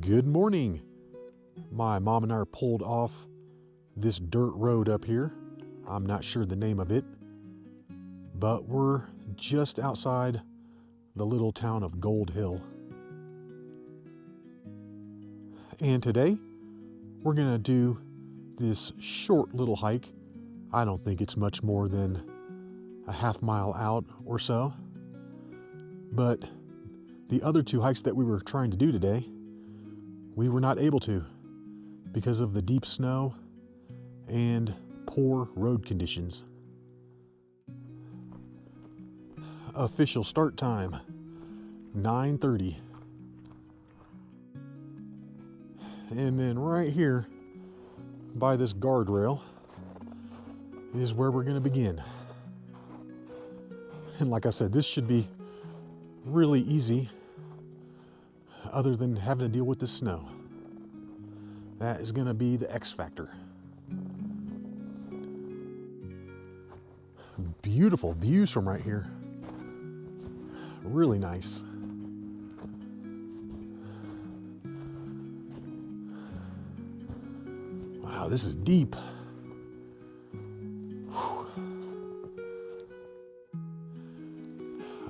Good morning. My mom and I are pulled off this dirt road up here. I'm not sure the name of it, but we're just outside the little town of Gold Hill. And today we're gonna do this short little hike. I don't think it's much more than a half mile out or so. But the other two hikes that we were trying to do today, we were not able to because of the deep snow and poor road conditions. Official start time, 9:30. And then right here by this guardrail is where we're going to begin. And like I said, this should be really easy other than having to deal with the snow. That is going to be the X factor. Beautiful views from right here. Really nice. Wow, this is deep. Whew.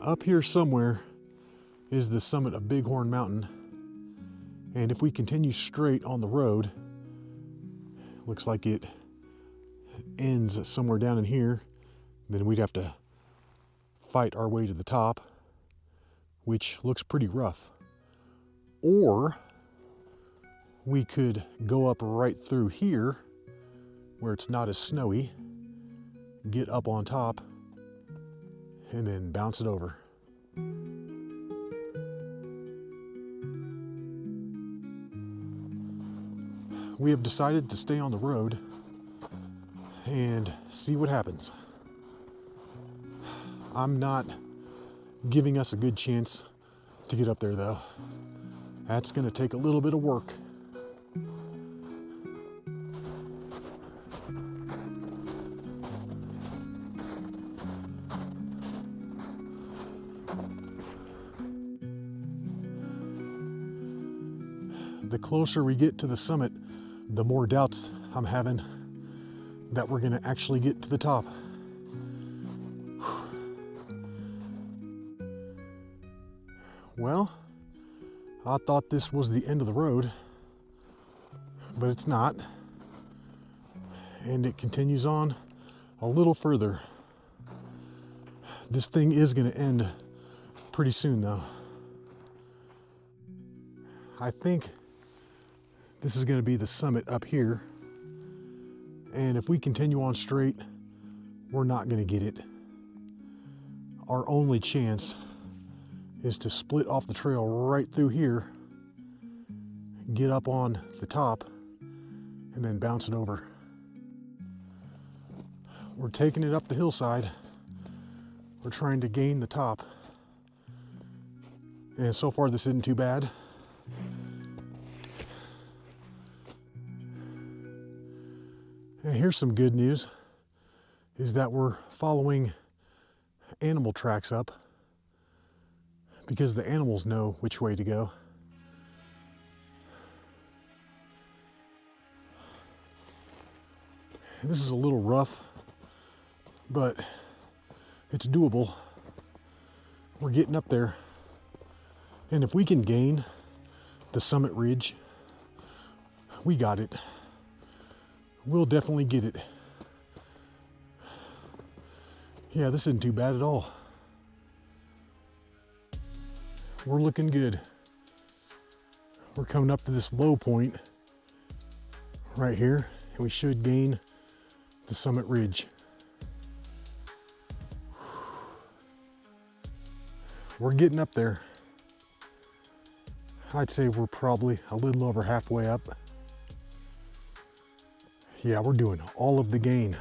Up here somewhere is the summit of Bighorn Mountain. And if we continue straight on the road, looks like it ends somewhere down in here, then we'd have to fight our way to the top, which looks pretty rough. Or we could go up right through here where it's not as snowy, get up on top, and then bounce it over. We have decided to stay on the road and see what happens. I'm not giving us a good chance to get up there though. That's going to take a little bit of work. The closer we get to the summit, the more doubts I'm having that we're going to actually get to the top. Well, I thought this was the end of the road, but it's not. And it continues on a little further. This thing is going to end pretty soon though. I think this is going to be the summit up here. And if we continue on straight, we're not going to get it. Our only chance is to split off the trail right through here, get up on the top, and then bounce it over. We're taking it up the hillside. We're trying to gain the top. And so far this isn't too bad. And here's some good news, is that we're following animal tracks up because the animals know which way to go. And this is a little rough, but it's doable. We're getting up there. And if we can gain the summit ridge, we got it. We'll definitely get it. Yeah, this isn't too bad at all. We're looking good. We're coming up to this low point right here, and we should gain the summit ridge. We're getting up there. I'd say we're probably a little over halfway up. Yeah, we're doing all of the gain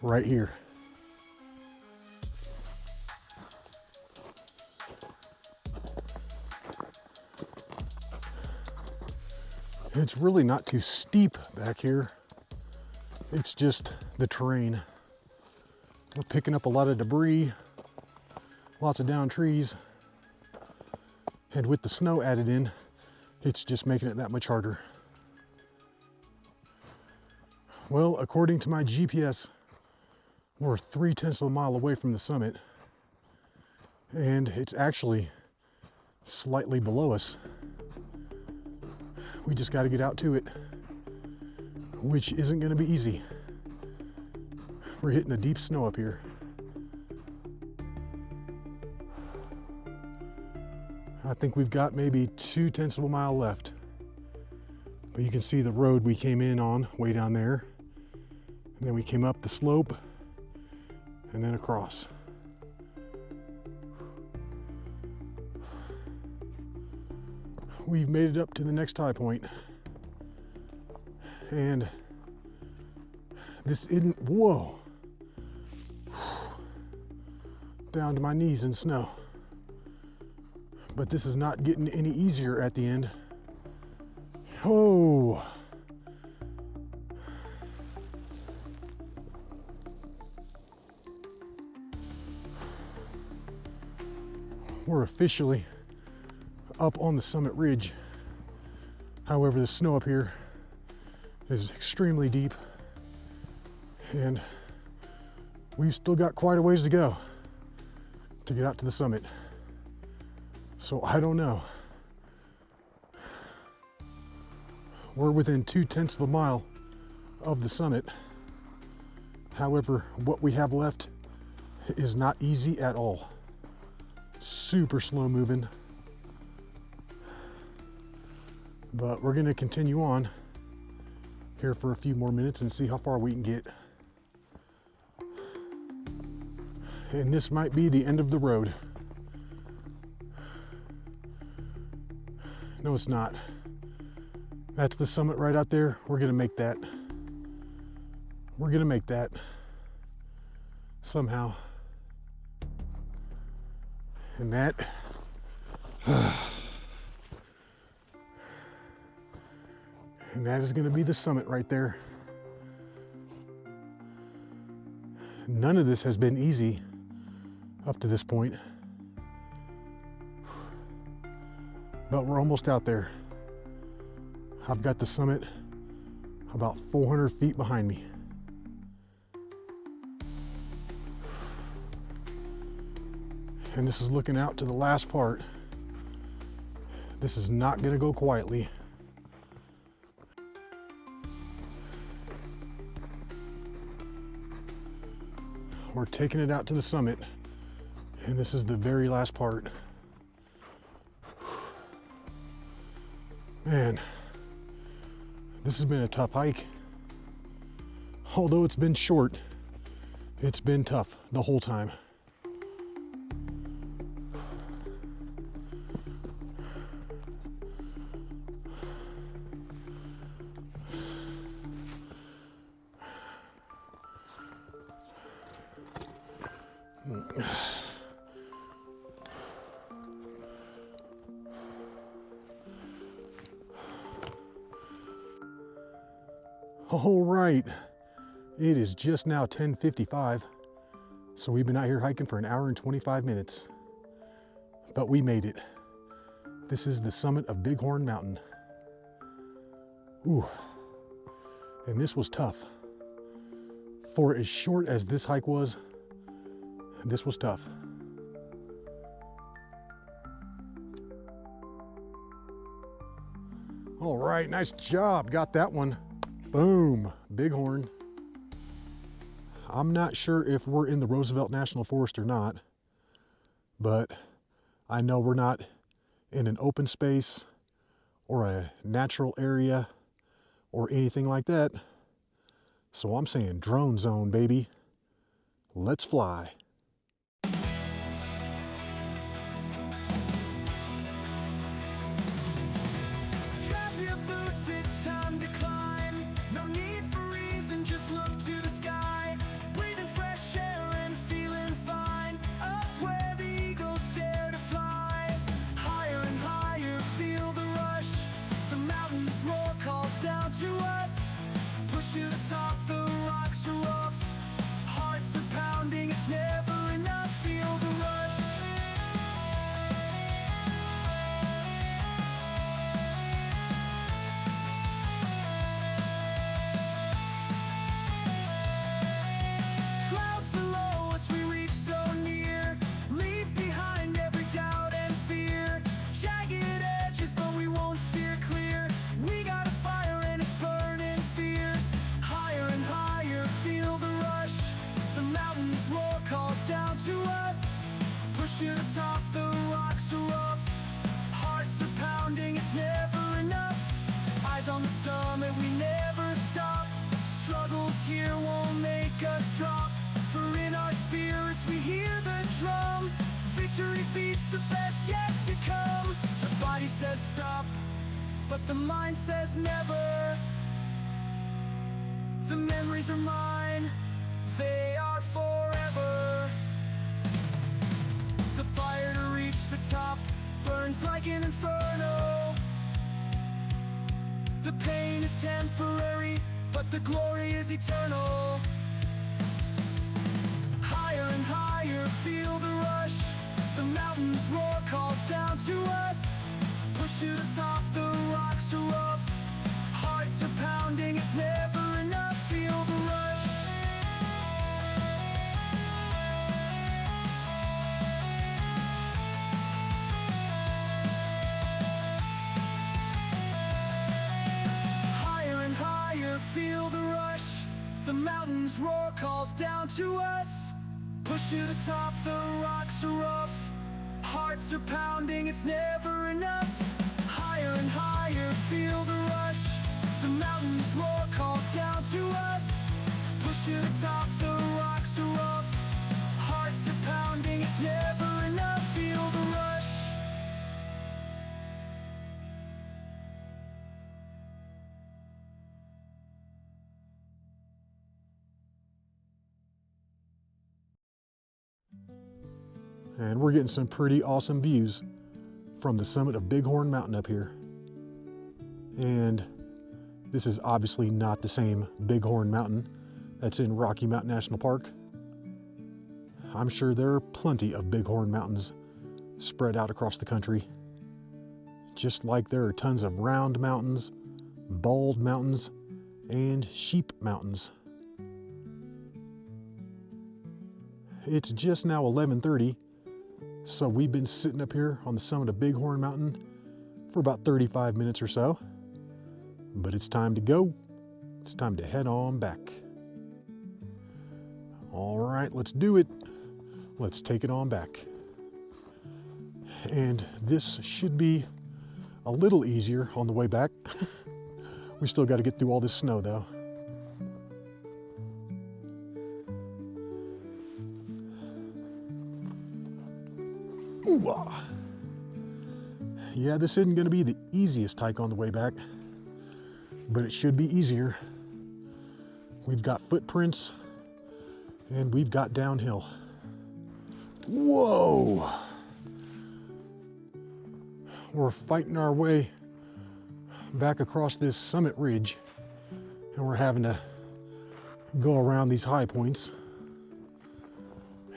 right here. It's really not too steep back here. It's just the terrain. We're picking up a lot of debris, lots of downed trees, and with the snow added in, it's just making it that much harder. Well, according to my GPS, we're 0.3 miles away from the summit, and it's actually slightly below us. We just got to get out to it, which isn't going to be easy. We're hitting the deep snow up here. I think we've got maybe 0.2 of a mile left. But you can see the road we came in on way down there. And then we came up the slope and then across. We've made it up to the next high point. And this isn't, whoa, down to my knees in snow. But this is not getting any easier at the end. Oh. We're officially up on the summit ridge. However, the snow up here is extremely deep, and we've still got quite a ways to go to get out to the summit. So I don't know. We're within 0.2 of a mile of the summit. However, what we have left is not easy at all. Super slow moving. But we're gonna continue on here for a few more minutes and see how far we can get. And this might be the end of the road. No, it's not. That's the summit right out there. We're gonna make that. We're gonna make that somehow. And that, and that is gonna be the summit right there. None of this has been easy up to this point. But we're almost out there. I've got the summit about 400 feet behind me. And this is looking out to the last part. This is not gonna go quietly. We're taking it out to the summit, and this is the very last part. Man, this has been a tough hike. Although it's been short, it's been tough the whole time. All right, it is just now 10:55, so we've been out here hiking for 1 hour and 25 minutes, but we made it. This is the summit of Bighorn Mountain. Ooh, and this was tough. For as short as this hike was, this was tough. All right, nice job, got that one. Boom, Bighorn. I'm not sure if we're in the Roosevelt National Forest or not, but I know we're not in an open space or a natural area or anything like that. So I'm saying drone zone, baby. Let's fly. To the top, the rocks are rough, hearts are pounding, it's never it's never enough. Eyes on the summit, we never stop. Struggles here won't make us drop. For in our spirits we hear the drum. Victory beats the best yet to come. The body says stop, but the mind says never. The memories are mine, they are forever. The fire to reach the top burns like an inferno. The pain is temporary, but the glory is eternal. Higher and higher, feel the rush. The mountain's roar calls down to us. Push to the top, the rocks are rough. Hearts are pounding, it's never enough. Feel the rush. Higher and higher, feel the rush. The mountain's roar calls down to us. Push to the top, the rocks are rough. Hearts are pounding, it's never enough. Higher and higher, feel the rush. The mountain's roar calls down to us. Push to the top, the rocks are rough. Hearts are pounding, it's never enough. Feel the rush. And we're getting some pretty awesome views from the summit of Bighorn Mountain up here. And this is obviously not the same Bighorn Mountain that's in Rocky Mountain National Park. I'm sure there are plenty of Bighorn Mountains spread out across the country, just like there are tons of round mountains, bald mountains, and sheep mountains. It's just now 11:30, so we've been sitting up here on the summit of Bighorn Mountain for about 35 minutes or so. But it's time to go. It's time to head on back. All right, let's do it. Let's take it on back. And this should be a little easier on the way back. We still got to get through all this snow though. Ooh-ah. Yeah, this isn't going to be the easiest hike on the way back, but it should be easier. We've got footprints and we've got downhill. Whoa! We're fighting our way back across this summit ridge, and we're having to go around these high points.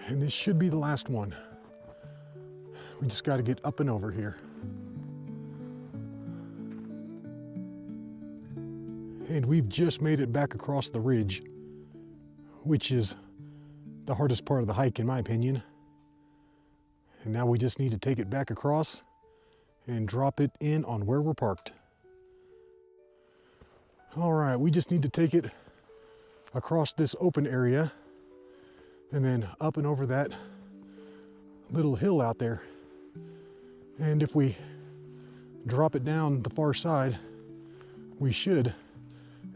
And this should be the last one. We just got to get up and over here. And we've just made it back across the ridge, which is the hardest part of the hike in my opinion. And now we just need to take it back across and drop it in on where we're parked. All right, we just need to take it across this open area and then up and over that little hill out there. And if we drop it down the far side, we should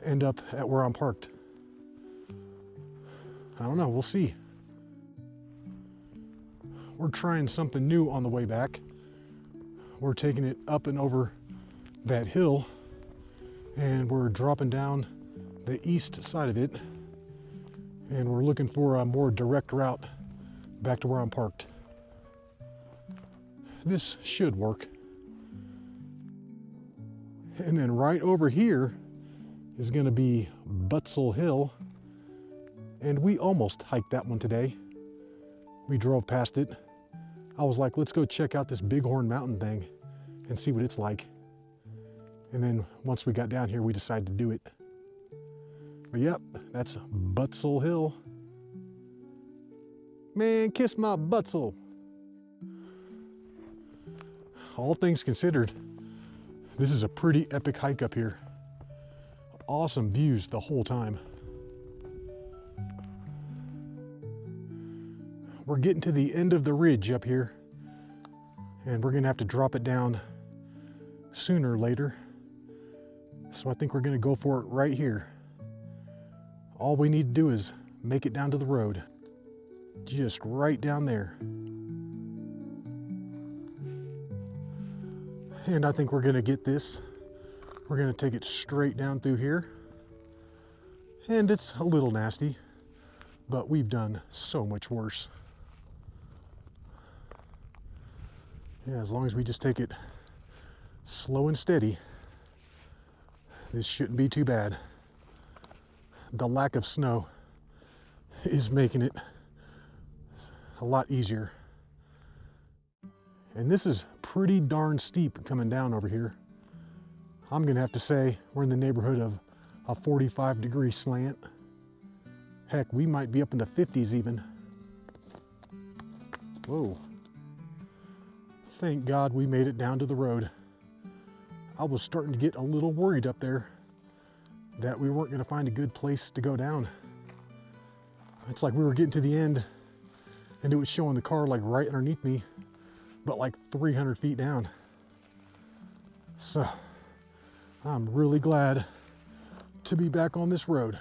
end up at where I'm parked. I don't know, we'll see. We're trying something new on the way back. We're taking it up and over that hill, and we're dropping down the east side of it, and we're looking for a more direct route back to where I'm parked. This should work. And then right over here is going to be Butzel Hill, and we almost hiked that one today. We drove past it. I was like, let's go check out this Bighorn Mountain thing and see what it's like. And then once we got down here, we decided to do it. But yep, that's Butzel Hill. Man, kiss my Butzel. All things considered, this is a pretty epic hike up here. Awesome views the whole time. We're getting to the end of the ridge up here, and we're gonna have to drop it down sooner or later. So I think we're gonna go for it right here. All we need to do is make it down to the road. Just right down there. And I think we're gonna get this. We're gonna take it straight down through here. And it's a little nasty, but we've done so much worse. Yeah, as long as we just take it slow and steady, this shouldn't be too bad. The lack of snow is making it a lot easier. And this is pretty darn steep coming down over here. I'm gonna have to say we're in the neighborhood of a 45-degree slant. Heck, we might be up in the 50s even. Whoa. Thank God we made it down to the road. I was starting to get a little worried up there that we weren't gonna find a good place to go down. It's like we were getting to the end and it was showing the car like right underneath me, but like 300 feet down. So I'm really glad to be back on this road.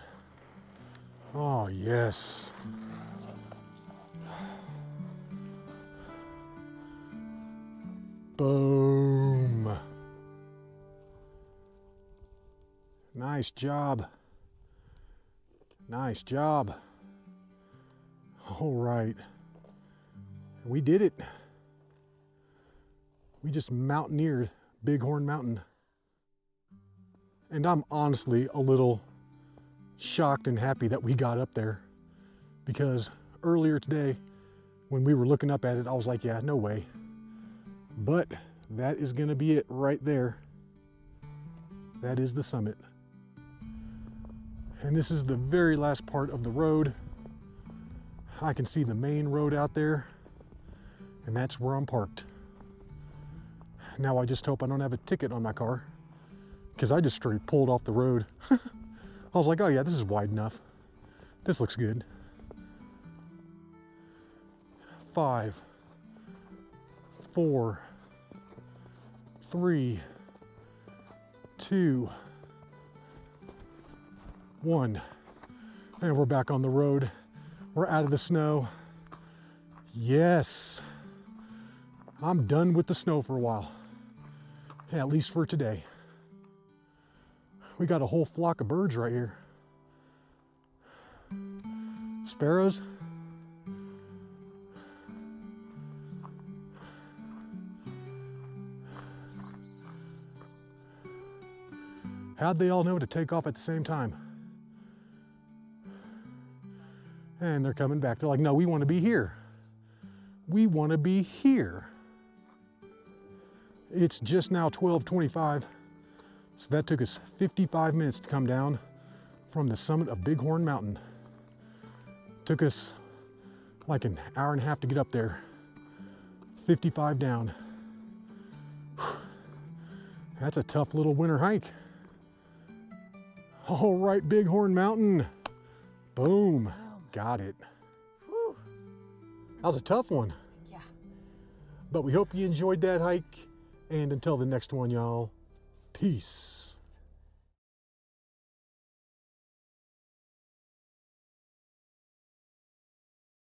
Oh yes. Boom. Nice job. Nice job. All right. We did it. We just mountaineered Bighorn Mountain. And I'm honestly a little shocked and happy that we got up there, because earlier today when we were looking up at it, I was like, yeah, no way. But that is gonna be it right there. That is the summit. And this is the very last part of the road. I can see the main road out there, and that's where I'm parked. Now I just hope I don't have a ticket on my car, because I just straight pulled off the road. I was like, oh yeah, this is wide enough. This looks good. 5, 4, 3, 2, 1. And we're back on the road. We're out of the snow. Yes. I'm done with the snow for a while. Yeah, at least for today. We got a whole flock of birds right here. Sparrows. How'd they all know to take off at the same time? And they're coming back. They're like, no, we want to be here. We want to be here. It's just now 12:25, so that took us 55 minutes to come down from the summit of Bighorn Mountain. Took us like an hour and a half to get up there. 55 down. Whew. That's a tough little winter hike. All right, Bighorn Mountain. Boom. Got it. Whew. That was a tough one. Yeah. But we hope you enjoyed that hike. And until the next one, y'all, peace.